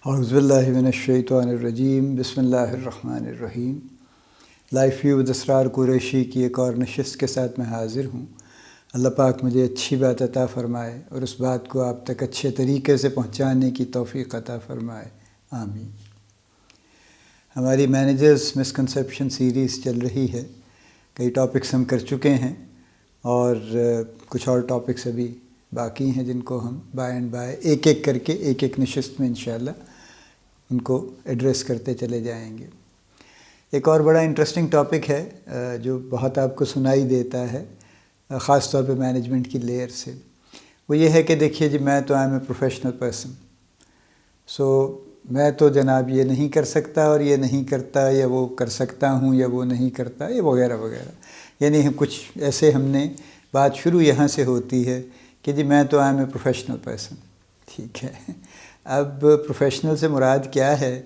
اعوذ باللہ من الشیطان الرجیم، بسم اللہ الرحمن الرحیم۔ لائف ویو ود اسرار قریشی کی ایک اور نشست کے ساتھ میں حاضر ہوں۔ اللہ پاک مجھے اچھی بات عطا فرمائے اور اس بات کو آپ تک اچھے طریقے سے پہنچانے کی توفیق عطا فرمائے، آمین۔ ہماری مینیجرز مسکنسیپشن سیریز چل رہی ہے، کئی ٹاپکس ہم کر چکے ہیں اور کچھ اور ٹاپکس ابھی باقی ہیں جن کو ہم بائے اینڈ بائے ایک ایک کر کے ایک نشست میں انشاءاللہ ان کو ایڈریس کرتے چلے جائیں گے۔ ایک اور بڑا انٹرسٹنگ ٹاپک ہے جو بہت آپ کو سنائی دیتا ہے، خاص طور پہ مینجمنٹ کی لیئر سے، وہ یہ ہے کہ دیکھیے جی میں تو I am a professional person, so میں تو جناب یہ نہیں کر سکتا اور یہ نہیں کرتا، یا وہ کر سکتا ہوں یا وہ نہیں کرتا، یا وغیرہ وغیرہ۔ یعنی کچھ ایسے ہم نے بات شروع یہاں سے ہوتی ہے کہ جی میں تو I am a professional person, ٹھیک ہے۔ اب پروفیشنل سے مراد کیا ہے،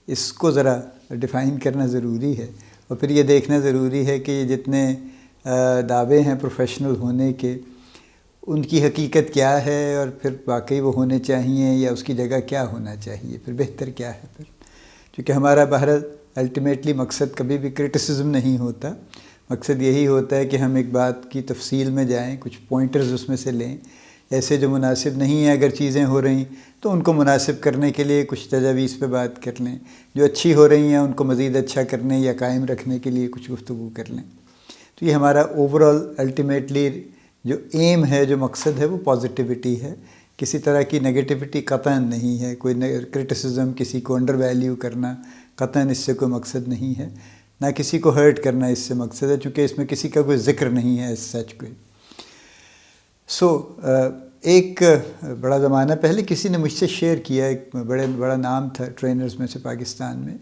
اس کو ذرا ڈیفائن کرنا ضروری ہے، اور پھر یہ دیکھنا ضروری ہے کہ یہ جتنے دعوے ہیں پروفیشنل ہونے کے، ان کی حقیقت کیا ہے، اور پھر واقعی وہ ہونے چاہیے یا اس کی جگہ کیا ہونا چاہیے، پھر بہتر کیا ہے پھر۔ کیونکہ ہمارا بہرحال الٹیمیٹلی مقصد کبھی بھی کرٹیسزم نہیں ہوتا، مقصد یہی ہوتا ہے کہ ہم ایک بات کی تفصیل میں جائیں، کچھ پوائنٹرز اس میں سے لیں، ایسے جو مناسب نہیں ہیں اگر چیزیں ہو رہی تو ان کو مناسب کرنے کے لیے کچھ تجاویز پہ بات کر لیں، جو اچھی ہو رہی ہیں ان کو مزید اچھا کرنے یا قائم رکھنے کے لیے کچھ گفتگو کر لیں۔ تو یہ ہمارا اوورآل الٹیمیٹلی جو ایم ہے، جو مقصد ہے، وہ پازیٹیوٹی ہے، کسی طرح کی نگیٹیوٹی قطعاً نہیں ہے، کوئی کرٹیسزم، کسی کو انڈر ویلیو کرنا قطعاً اس سے کوئی مقصد نہیں ہے، نہ کسی کو ہرٹ کرنا اس سے مقصد ہے، چونکہ اس میں کسی کا کوئی ذکر نہیں ہے اس سچ کوئی۔ ایک بڑا زمانہ پہلے کسی نے مجھ سے شیئر کیا، ایک بڑا نام تھا ٹرینرز میں سے پاکستان میں،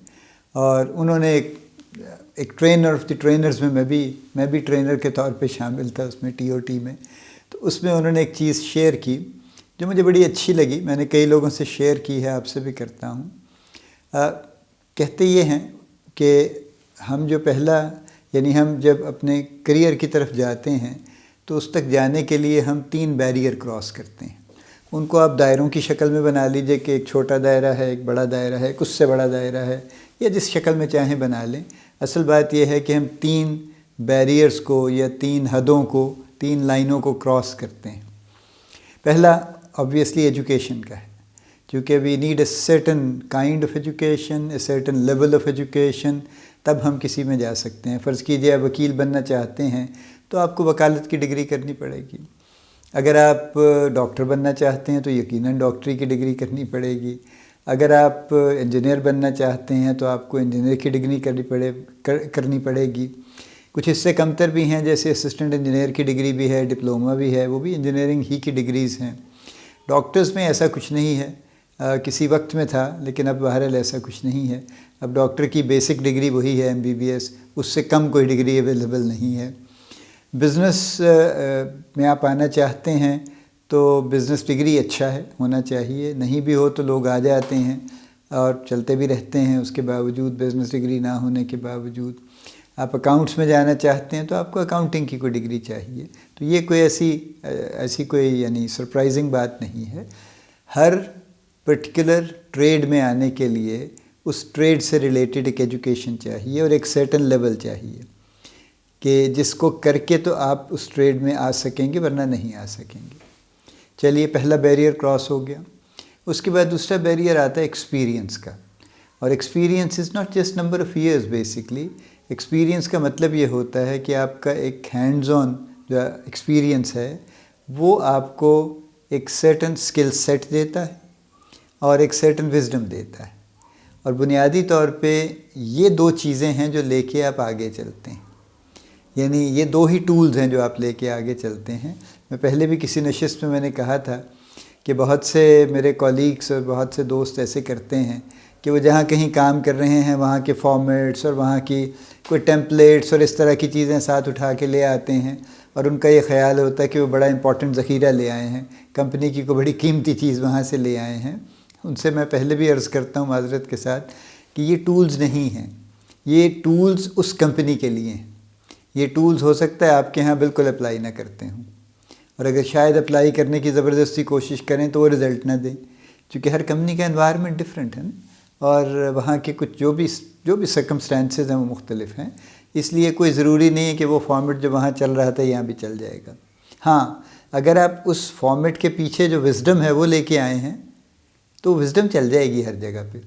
اور انہوں نے ایک ٹرینر آف دی ٹرینرز میں میں بھی ٹرینر کے طور پہ شامل تھا اس میں، ٹی او ٹی میں۔ تو اس میں انہوں نے ایک چیز شیئر کی جو مجھے بڑی اچھی لگی، میں نے کئی لوگوں سے شیئر کی ہے، آپ سے بھی کرتا ہوں۔ کہتے یہ ہیں کہ ہم جو یعنی ہم جب اپنے کریئر کی طرف جاتے ہیں تو اس تک جانے کے لیے ہم 3 بیریئر کراس کرتے ہیں۔ ان کو آپ دائروں کی شکل میں بنا لیجئے کہ ایک چھوٹا دائرہ ہے، ایک بڑا دائرہ ہے، ایک اس سے بڑا دائرہ ہے، یا جس شکل میں چاہیں بنا لیں۔ اصل بات یہ ہے کہ ہم 3 بیریئرز کو یا 3 حدوں کو، 3 لائنوں کو کراس کرتے ہیں۔ پہلا آبویسلی ایجوکیشن کا ہے، کیونکہ we need a certain kind of education, a certain level of education, تب ہم کسی میں جا سکتے ہیں۔ فرض کیجئے آپ وکیل بننا چاہتے ہیں تو آپ کو وکالت کی ڈگری کرنی پڑے گی۔ اگر آپ ڈاکٹر بننا چاہتے ہیں تو یقیناً ڈاکٹری کی ڈگری کرنی پڑے گی۔ اگر آپ انجینئر بننا چاہتے ہیں تو آپ کو انجینئر کی ڈگری کرنی پڑے گی۔ کچھ اس سے کمتر بھی ہیں، جیسے اسسٹنٹ انجینئر کی ڈگری بھی ہے، ڈپلومہ بھی ہے، وہ بھی انجینئرنگ ہی کی ڈگریز ہیں۔ ڈاکٹرز میں ایسا کچھ نہیں ہے، کسی وقت میں تھا لیکن اب بہرحال ایسا کچھ نہیں ہے۔ اب ڈاکٹر کی بیسک ڈگری وہی ہے MBBS، اس سے کم کوئی ڈگری اویلیبل نہیں ہے۔ بزنس میں آپ آنا چاہتے ہیں تو بزنس ڈگری اچھا ہے، ہونا چاہیے، نہیں بھی ہو تو لوگ آ جاتے ہیں اور چلتے بھی رہتے ہیں اس کے باوجود، بزنس ڈگری نہ ہونے کے باوجود۔ آپ اکاؤنٹس میں جانا چاہتے ہیں تو آپ کو اکاؤنٹنگ کی کوئی ڈگری چاہیے۔ تو یہ کوئی ایسی کوئی یعنی سرپرائزنگ بات نہیں ہے۔ ہر پرٹیکولر ٹریڈ میں آنے کے لیے اس ٹریڈ سے ریلیٹڈ ایک ایجوکیشن چاہیے اور ایک سرٹن لیول چاہیے کہ جس کو کر کے تو آپ اس ٹریڈ میں آ سکیں گے، ورنہ نہیں آ سکیں گے۔ چلیے پہلا بیریئر کراس ہو گیا۔ اس کے بعد دوسرا بیریئر آتا ہے ایکسپیرینس کا، اور experience is not just number of years basically. Experience کا مطلب یہ ہوتا ہے کہ آپ کا ایک ہینڈز آن جو ایکسپیرینس ہے وہ آپ کو ایک سرٹن اسکل سیٹ دیتا ہے اور ایک سرٹن وزڈم دیتا ہے، اور بنیادی طور پہ یہ 2 چیزیں ہیں جو لے کے آپ آگے چلتے ہیں۔ یعنی یہ 2 ہی ٹولز ہیں جو آپ لے کے آگے چلتے ہیں۔ میں پہلے بھی کسی نشست میں نے کہا تھا کہ بہت سے میرے کولیگس اور بہت سے دوست ایسے کرتے ہیں کہ وہ جہاں کہیں کام کر رہے ہیں وہاں کے فارمیٹس اور وہاں کی کوئی ٹیمپلیٹس اور اس طرح کی چیزیں ساتھ اٹھا کے لے آتے ہیں، اور ان کا یہ خیال ہوتا ہے کہ وہ بڑا امپورٹنٹ ذخیرہ لے آئے ہیں، کمپنی کی کوئی بڑی قیمتی چیز وہاں سے لے آئے ہیں۔ ان سے میں پہلے بھی عرض کرتا ہوں معذرت کے ساتھ کہ یہ ٹولز نہیں ہیں، یہ ٹولز اس کمپنی کے لیے ہیں۔ یہ ٹولز ہو سکتا ہے آپ کے ہاں بالکل اپلائی نہ کرتے ہوں، اور اگر شاید اپلائی کرنے کی زبردستی کوشش کریں تو وہ رزلٹ نہ دیں، چونکہ ہر کمپنی کا انوائرمنٹ ڈفرینٹ ہے نا، اور وہاں کے کچھ جو بھی سرکمسٹانسز ہیں وہ مختلف ہیں، اس لیے کوئی ضروری نہیں ہے کہ وہ فارمیٹ جو وہاں چل رہا تھا یہاں بھی چل جائے گا۔ ہاں اگر آپ اس فارمیٹ کے پیچھے جو وزڈم ہے وہ لے کے آئے ہیں تو وزڈم چل جائے گی ہر جگہ پہ،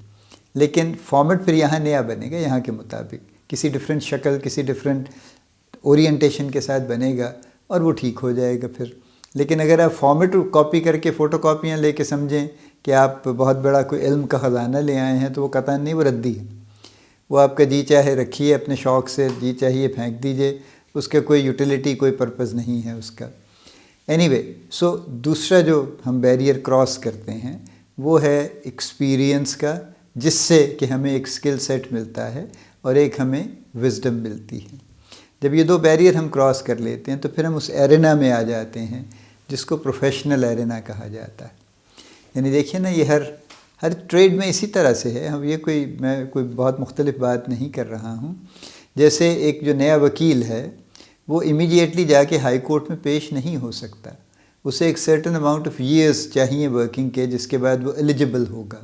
لیکن فارمیٹ پھر یہاں نیا بنے گا، یہاں کے مطابق کسی ڈفرینٹ شکل، کسی ڈفرینٹ اورینٹیشن کے ساتھ بنے گا اور وہ ٹھیک ہو جائے گا پھر۔ لیکن اگر آپ فارمیٹ کاپی کر کے فوٹو کاپیاں لے کے سمجھیں کہ آپ بہت بڑا کوئی علم کا خزانہ لے آئے ہیں تو وہ قطعاً نہیں، وہ ردی ہے، وہ آپ کا جی چاہے رکھیے اپنے شوق سے، جی چاہیے پھینک دیجئے، اس کا کوئی یوٹیلیٹی، کوئی پرپز نہیں ہے اس کا۔ اینی وے، سو دوسرا جو ہم بیریئر کراس کرتے ہیں وہ ہے ایکسپیرینس کا، جس سے کہ ہمیں ایک اسکل سیٹ ملتا ہے اور ایک ہمیں وزڈم ملتی ہے۔ جب یہ دو بیریئر ہم کراس کر لیتے ہیں تو پھر ہم اس ایرینا میں آ جاتے ہیں جس کو پروفیشنل ایرینا کہا جاتا ہے۔ یعنی دیکھیے نا، یہ ہر ٹریڈ میں اسی طرح سے ہے، ہم میں کوئی بہت مختلف بات نہیں کر رہا ہوں۔ جیسے ایک جو نیا وکیل ہے وہ امیڈیٹلی جا کے ہائی کورٹ میں پیش نہیں ہو سکتا، اسے ایک سرٹن اماؤنٹ آف ایئرس چاہیے ورکنگ کے، جس کے بعد وہ ایلیجبل ہوگا،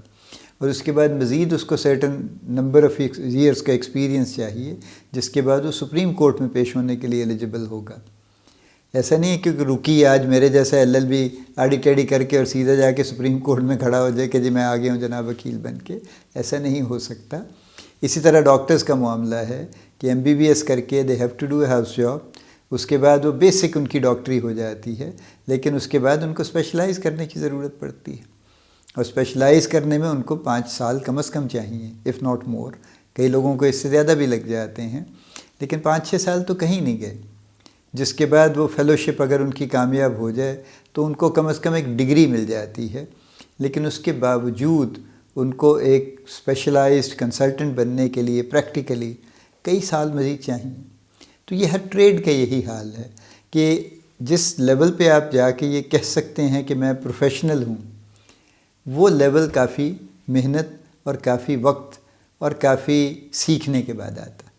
اور اس کے بعد مزید اس کو سرٹن نمبر آف ایئرس کا ایکسپیرینس چاہیے، جس کے بعد وہ سپریم کورٹ میں پیش ہونے کے لیے ایلیجبل ہوگا۔ ایسا نہیں ہے کیونکہ رکی آج میرے جیسا LLB آڑی ٹیڑی کر کے اور سیدھا جا کے سپریم کورٹ میں کھڑا ہو جائے کہ جی میں آ گیا ہوں جناب وکیل بن کے، ایسا نہیں ہو سکتا۔ اسی طرح ڈاکٹرز کا معاملہ ہے کہ MBBS کر کے they have to do a house job, اس کے بعد وہ بیسک ان کی ڈاکٹری ہو جاتی ہے، لیکن اس کے بعد ان کو اسپیشلائز کرنے کی ضرورت پڑتی ہے، اور اسپیشلائز کرنے میں ان کو 5 سال کم از کم چاہیے، اف ناٹ مور، کئی لوگوں کو اس سے زیادہ بھی لگ جاتے ہیں، لیکن 5-6 سال تو کہیں نہیں گئے، جس کے بعد وہ فیلوشپ اگر ان کی کامیاب ہو جائے تو ان کو کم از کم ایک ڈگری مل جاتی ہے، لیکن اس کے باوجود ان کو ایک اسپیشلائزڈ کنسلٹنٹ بننے کے لیے پریکٹیکلی کئی سال مزید چاہیے۔ تو یہ ہر ٹریڈ کا یہی حال ہے کہ جس لیول پہ آپ جا کے یہ کہہ سکتے ہیں کہ میں پروفیشنل ہوں، وہ لیول کافی محنت اور کافی وقت اور کافی سیکھنے کے بعد آتا ہے۔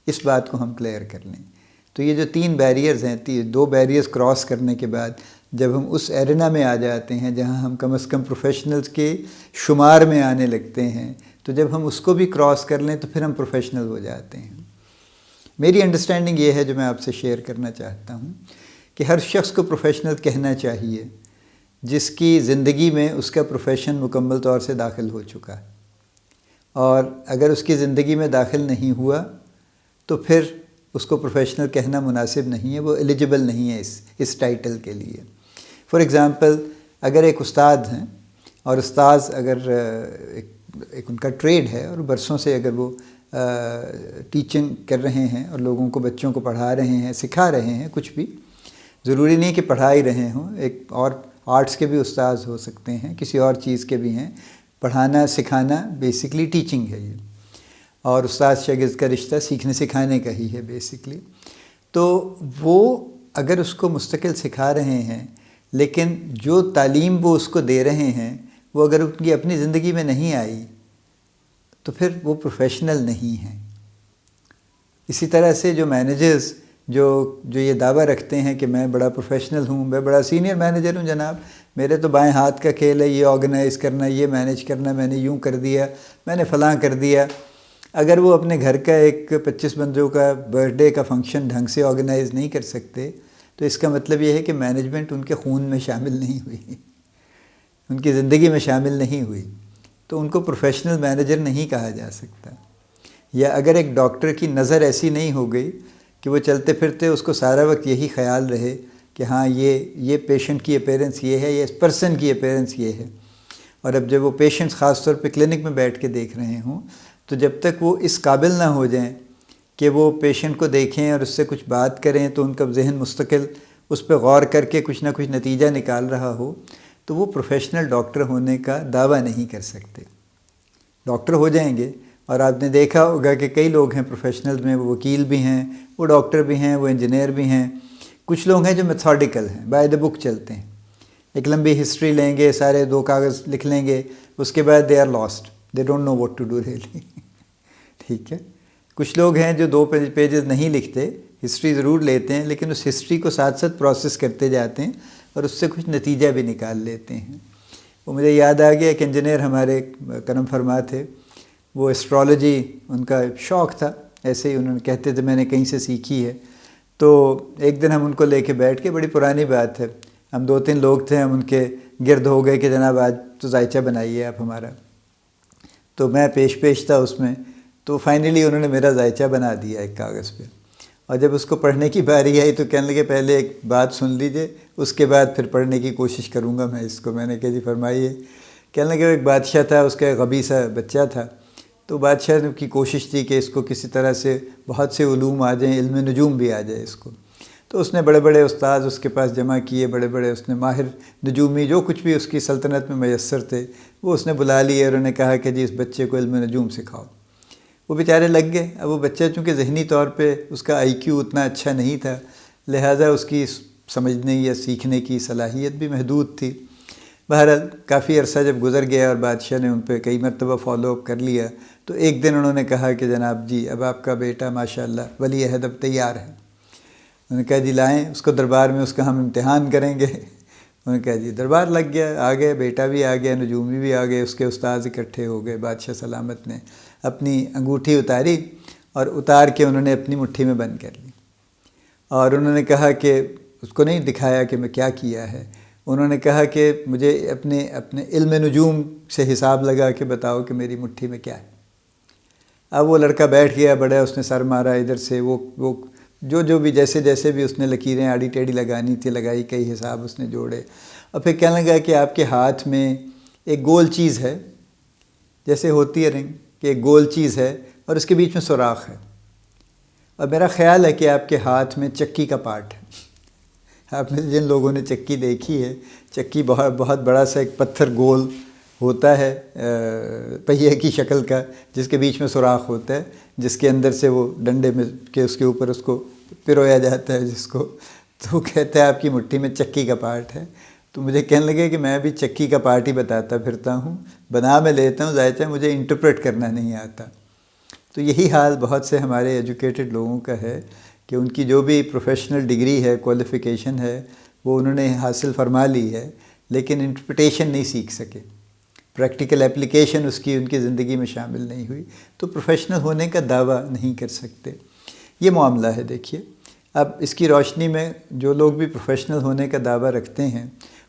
اس بات کو ہم کلیئر کر لیں۔ تو یہ جو 3 بیریئرز ہیں، 2 بیریئرز کراس کرنے کے بعد جب ہم اس ایرینا میں آ جاتے ہیں جہاں ہم کم از کم پروفیشنلز کے شمار میں آنے لگتے ہیں، تو جب ہم اس کو بھی کراس کر لیں تو پھر ہم پروفیشنل ہو جاتے ہیں۔ میری انڈرسٹینڈنگ یہ ہے جو میں آپ سے شیئر کرنا چاہتا ہوں کہ ہر شخص کو پروفیشنل کہنا چاہیے جس کی زندگی میں اس کا پروفیشن مکمل طور سے داخل ہو چکا ہے، اور اگر اس کی زندگی میں داخل نہیں ہوا تو پھر اس کو پروفیشنل کہنا مناسب نہیں ہے، وہ ایلیجبل نہیں ہے اس ٹائٹل کے لیے۔ فار ایگزامپل، اگر ایک استاد ہیں اور استاذ اگر ایک ان کا ٹریڈ ہے اور برسوں سے اگر وہ ٹیچنگ کر رہے ہیں اور لوگوں کو، بچوں کو پڑھا رہے ہیں، سکھا رہے ہیں، کچھ بھی ضروری نہیں کہ پڑھا ہی رہے ہوں، ایک اور آرٹس کے بھی استاذ ہو سکتے ہیں، کسی اور چیز کے بھی ہیں، پڑھانا سکھانا بیسکلی ٹیچنگ ہے یہ، اور استاد شاگرد کا رشتہ سیکھنے سکھانے کا ہی ہے بیسکلی۔ تو وہ اگر اس کو مستقل سکھا رہے ہیں، لیکن جو تعلیم وہ اس کو دے رہے ہیں وہ اگر ان کی اپنی زندگی میں نہیں آئی تو پھر وہ پروفیشنل نہیں ہیں۔ اسی طرح سے جو مینیجرز جو یہ دعویٰ رکھتے ہیں کہ میں بڑا پروفیشنل ہوں، میں بڑا سینئر مینیجر ہوں جناب، میرے تو بائیں ہاتھ کا کھیل ہے، یہ آرگنائز کرنا، یہ مینیج کرنا، میں نے یوں کر دیا، میں نے فلاں کر دیا، اگر وہ اپنے گھر کا ایک 25 بندوں کا برتھ ڈے کا فنکشن ڈھنگ سے آرگنائز نہیں کر سکتے تو اس کا مطلب یہ ہے کہ مینجمنٹ ان کے خون میں شامل نہیں ہوئی، ان کی زندگی میں شامل نہیں ہوئی، تو ان کو پروفیشنل مینیجر نہیں کہا جا سکتا۔ یا اگر ایک ڈاکٹر کی نظر ایسی نہیں ہو گئی کہ وہ چلتے پھرتے اس کو سارا وقت یہی خیال رہے کہ ہاں یہ پیشنٹ کی اپیرنس یہ ہے، یہ اس پرسن کی اپیرنس یہ ہے، اور اب جب وہ پیشنٹس خاص طور پہ کلینک میں بیٹھ کے دیکھ رہے ہوں تو جب تک وہ اس قابل نہ ہو جائیں کہ وہ پیشنٹ کو دیکھیں اور اس سے کچھ بات کریں تو ان کا ذہن مستقل اس پہ غور کر کے کچھ نہ کچھ نتیجہ نکال رہا ہو، تو وہ پروفیشنل ڈاکٹر ہونے کا دعویٰ نہیں کر سکتے۔ ڈاکٹر ہو جائیں گے، اور آپ نے دیکھا ہوگا کہ کئی لوگ ہیں پروفیشنل میں، وہ وکیل بھی ہیں، وہ ڈاکٹر بھی ہیں، وہ انجینئر بھی ہیں، کچھ لوگ ہیں جو میتھوڈیکل ہیں، بائی دا بک چلتے ہیں، ایک لمبی ہسٹری لیں گے، سارے 2 کاغذ لکھ لیں گے، اس کے بعد they are lost, they don't know what to do really. ٹھیک ہے، کچھ لوگ ہیں جو 2 پیجز نہیں لکھتے، ہسٹری ضرور لیتے ہیں لیکن اس ہسٹری کو ساتھ ساتھ پروسیس کرتے جاتے ہیں اور اس سے کچھ نتیجہ بھی نکال لیتے ہیں۔ وہ مجھے یاد آ گیا کہ انجینئر ہمارے کرم فرما تھے، وہ اسٹرالوجی ان کا شوق تھا، ایسے ہی انہوں نے کہتے تھے میں نے کہیں سے سیکھی ہے. تو ایک دن ہم ان کو لے کے بیٹھ کے، بڑی پرانی بات ہے، ہم 2-3 لوگ تھے، ہم ان کے گرد ہو گئے کہ جناب آج تو ذائچہ بنائیے آپ ہمارا. تو میں پیش تھا اس میں، تو فائنلی انہوں نے میرا ذائچہ بنا دیا ایک کاغذ پہ. اور جب اس کو پڑھنے کی باری آئی تو کہنے لگے پہلے ایک بات سن لیجئے، اس کے بعد پھر پڑھنے کی کوشش کروں گا میں اس کو. میں نے کہا جی فرمائیے. کہنے لگے ایک بادشاہ تھا، اس کا ایک غبی سا بچہ تھا، تو بادشاہ کی کوشش تھی کہ اس کو کسی طرح سے بہت سے علوم آ جائیں، علم نجوم بھی آ جائے اس کو. تو اس نے بڑے بڑے استاذ اس کے پاس جمع کیے، بڑے بڑے اس نے ماہر نجومی جو کچھ بھی اس کی سلطنت میں میسر تھے وہ اس نے بلا لیے، اور انہوں نے کہا کہ جی اس بچے کو علم نجوم سکھاؤ. وہ بیچارے لگ گئے. اب وہ بچہ چونکہ ذہنی طور پہ اس کا آئی کیو اتنا اچھا نہیں تھا، لہٰذا اس کی سمجھنے یا سیکھنے کی صلاحیت بھی محدود تھی. بہرحال کافی عرصہ جب گزر گیا اور بادشاہ نے ان پہ کئی مرتبہ فالو اپ کر لیا، تو ایک دن انہوں نے کہا کہ جناب جی اب آپ کا بیٹا ماشاءاللہ ولی عہد اب تیار ہے. انہوں نے کہا جی لائیں اس کو دربار میں، اس کا ہم امتحان کریں گے. انہوں نے کہا جی دربار لگ گیا، آ گئے، بیٹا بھی آ گیا، نجومی بھی آ گئے، اس کے استاذ اکٹھے ہو گئے. بادشاہ سلامت نے اپنی انگوٹھی اتاری اور اتار کے انہوں نے اپنی مٹھی میں بند کر لی، اور انہوں نے کہا کہ اس کو نہیں دکھایا کہ میں کیا کیا ہے. انہوں نے کہا کہ مجھے اپنے علم نجوم سے حساب لگا کے بتاؤ کہ میری مٹھی میں کیا ہے. اب وہ لڑکا بیٹھ گیا، بڑا اس نے سر مارا ادھر سے، وہ جو بھی جیسے بھی اس نے لکیریں آڑی ٹیڑھی لگانی تھی لگائی، کئی حساب اس نے جوڑے. اور پھر کہنے لگا کہ آپ کے ہاتھ میں ایک گول چیز ہے، جیسے ہوتی ہے رنگ کہ ایک گول چیز ہے اور اس کے بیچ میں سوراخ ہے، اور میرا خیال ہے کہ آپ کے ہاتھ میں چکی کا پارٹ ہے. آپ میں جن لوگوں نے چکی دیکھی ہے، چکی بہت بڑا سا ایک پتھر گول ہوتا ہے پہیے کی شکل کا، جس کے بیچ میں سوراخ ہوتا ہے، جس کے اندر سے وہ ڈنڈے میں کے اس کے اوپر اس کو پرویا جاتا ہے جس کو. تو کہتا ہے آپ کی مٹھی میں چکی کا پارٹ ہے. تو مجھے کہنے لگے کہ میں بھی چکی کا پارٹ ہی بتاتا پھرتا ہوں، بنا میں لیتا ہوں، ذائچہ مجھے انٹرپریٹ کرنا نہیں آتا. تو یہی حال بہت سے ہمارے ایجوکیٹڈ لوگوں کا ہے کہ ان کی جو بھی پروفیشنل ڈگری ہے، کوالیفیکیشن ہے، وہ انہوں نے حاصل فرما لی ہے، لیکن انٹرپریٹیشن نہیں سیکھ سکے، پریکٹیکل اپلیکیشن اس کی ان کی زندگی میں شامل نہیں ہوئی، تو پروفیشنل ہونے کا دعویٰ نہیں کر سکتے. یہ معاملہ ہے. دیکھیے اب اس کی روشنی میں جو لوگ بھی پروفیشنل ہونے کا دعویٰ رکھتے ہیں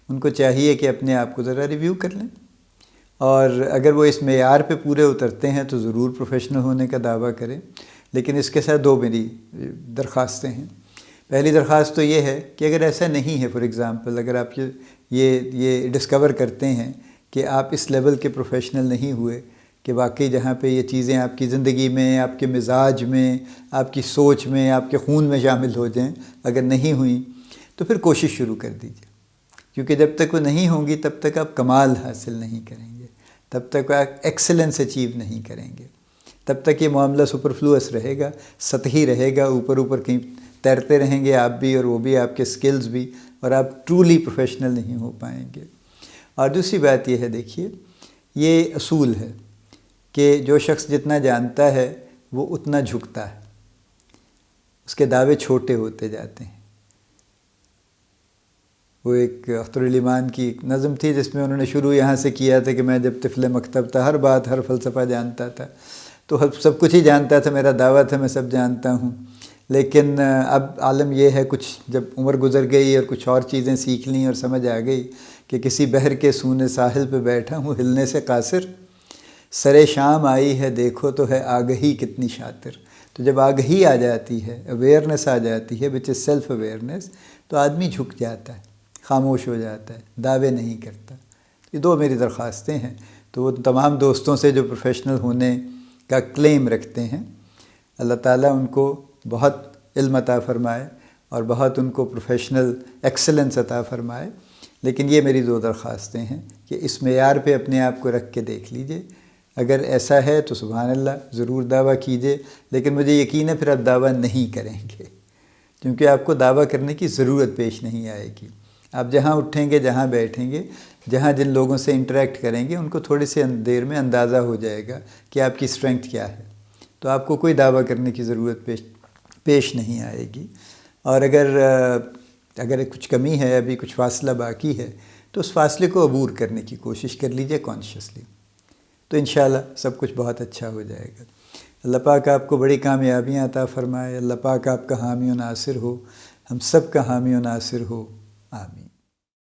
ان کو چاہیے کہ اپنے آپ کو ذرا ریویو کر لیں، اور اگر وہ اس معیار پہ پورے اترتے ہیں تو ضرور پروفیشنل ہونے کا دعویٰ کریں. لیکن اس کے ساتھ 2 میری درخواستیں ہیں. پہلی درخواست تو یہ ہے کہ اگر ایسا نہیں ہے، فار ایگزامپل اگر آپ یہ ڈسکور کرتے ہیں کہ آپ اس لیول کے پروفیشنل نہیں ہوئے کہ واقعی جہاں پہ یہ چیزیں آپ کی زندگی میں، آپ کے مزاج میں، آپ کی سوچ میں، آپ کے خون میں شامل ہو جائیں، اگر نہیں ہوئیں تو پھر کوشش شروع کر دیجیے. کیونکہ جب تک وہ نہیں ہوں گی تب تک آپ کمال حاصل نہیں کریں گے، تب تک آپ ایکسلنس اچیو نہیں کریں گے، تب تک یہ معاملہ سپرفلوس رہے گا، سطحی رہے گا، اوپر کہیں تیرتے رہیں گے آپ بھی اور وہ بھی، آپ کے سکلز بھی، اور آپ ٹرولی پروفیشنل نہیں ہو پائیں گے. اور دوسری بات یہ ہے، دیکھیے یہ اصول ہے کہ جو شخص جتنا جانتا ہے وہ اتنا جھکتا ہے، اس کے دعوے چھوٹے ہوتے جاتے ہیں. وہ ایک اختر علی مان کی ایک نظم تھی جس میں انہوں نے شروع یہاں سے کیا تھا کہ میں جب طفل مکتب تھا ہر بات ہر فلسفہ جانتا تھا، تو سب کچھ ہی جانتا تھا، میرا دعویٰ تھا میں سب جانتا ہوں. لیکن اب عالم یہ ہے، کچھ جب عمر گزر گئی اور کچھ اور چیزیں سیکھ لیں اور سمجھ آ گئی کہ کسی بحر کے سونے ساحل پہ بیٹھا ہوں ہلنے سے قاصر، سرے شام آئی ہے دیکھو تو ہے آگہی کتنی شاطر. تو جب آگہی آ جاتی ہے، اویئرنیس آ جاتی ہے وچ از سیلف اویئرنیس، تو آدمی جھک جاتا ہے، خاموش ہو جاتا ہے، دعوے نہیں کرتا. یہ 2 میری درخواستیں ہیں. تو وہ تمام دوستوں سے جو پروفیشنل ہونے کا کلیم رکھتے ہیں، اللہ تعالیٰ ان کو بہت علم عطا فرمائے اور بہت ان کو پروفیشنل ایکسلنس عطا فرمائے. لیکن یہ میری 2 درخواستیں ہیں کہ اس معیار پہ اپنے آپ کو رکھ کے دیکھ لیجئے. اگر ایسا ہے تو سبحان اللہ ضرور دعویٰ کیجئے، لیکن مجھے یقین ہے پھر آپ دعویٰ نہیں کریں گے، کیونکہ آپ کو دعویٰ کرنے کی ضرورت پیش نہیں آئے گی. آپ جہاں اٹھیں گے، جہاں بیٹھیں گے، جہاں جن لوگوں سے انٹریکٹ کریں گے، ان کو تھوڑی سی دیر میں اندازہ ہو جائے گا کہ آپ کی اسٹرینگتھ کیا ہے. تو آپ کو کوئی دعویٰ کرنے کی ضرورت پیش نہیں آئے گی. اور اگر کچھ کمی ہے، ابھی کچھ فاصلہ باقی ہے، تو اس فاصلے کو عبور کرنے کی کوشش کر لیجئے کانشیسلی، تو انشاءاللہ سب کچھ بہت اچھا ہو جائے گا۔ اللہ پاک آپ کو بڑی کامیابیاں عطا فرمائے، اللہ پاک آپ کا حامی و ناصر ہو، ہم سب کا حامی و ناصر ہو، آمین۔